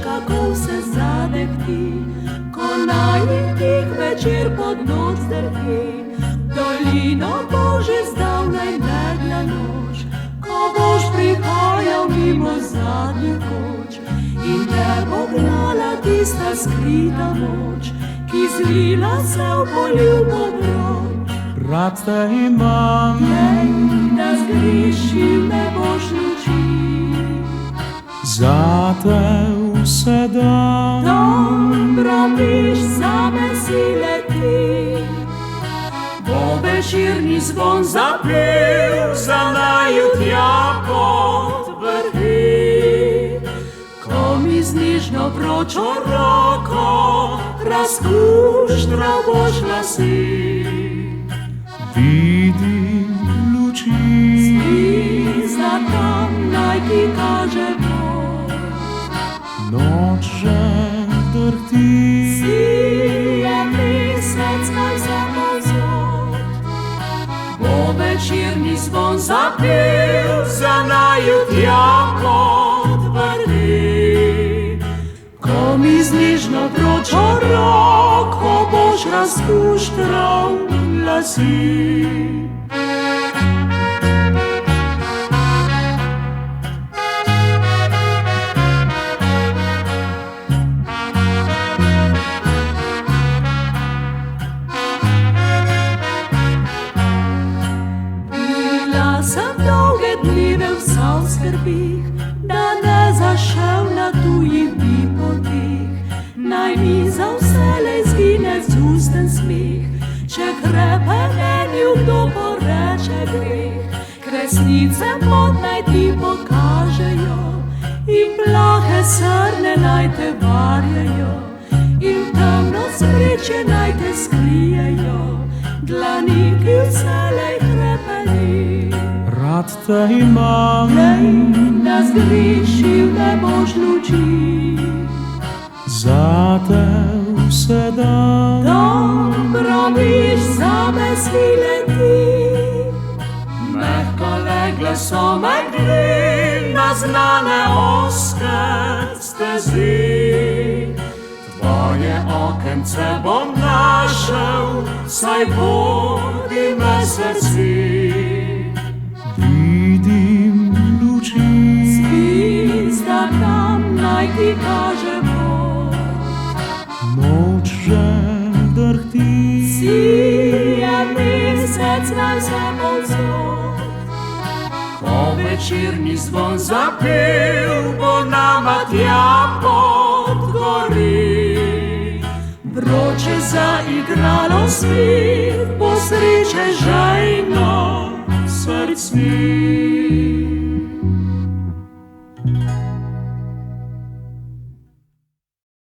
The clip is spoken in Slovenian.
kako se zadehti, ko najtih večer pod noc drhi. Dolino bo že zdavnaj megla noč, ko boš prihajal mimo zadnjih koč in te bo gnala tista skrita moč, ki zlila se v poljubo vroč. Rad te imam, da zgrešil ne boš luči. zate vse dam. Dobro viš, zame si leti, bo večerni zvon zapel za naju tja pod vrhi. Ko mi z nežno vročo roko razkuštral boš lasi, Vidim luči, za tam naj ti kaže Bog. noč že drhti, Sije mesec naj se pozor, bo večerni zvon zapel za naju tja pod vrhi. Ko mi z nežno vročo roko boš razkuštral lasi. Bila sem dolge dneve vsa v skrbih, da ne zašel na tujih poteh. Naj mi za vselej zgine z usten smeh, če hrepenenju kdo poreče greh. Kresnice pot naj ti pokažejo in plahe srne naj te varjajo in temno sreče naj te skrijejo, dlani, ki vselej hrepeni. rad te imam, Da zgrešil ne boš luči, zate vse dam. dobro viš, zame si leti. Mehko legle so megli na znane ozke stezi, tvoje okence bom našel, saj bodi me srci. Vidim luči, Zda tam naj ti kaže Bog. noč že drhti, Sije mesec naj se pozor, ko večerni zvon zapel, bo nama tja pod gori. Vroče zaigralo svet, bo sreče žejno srcmi.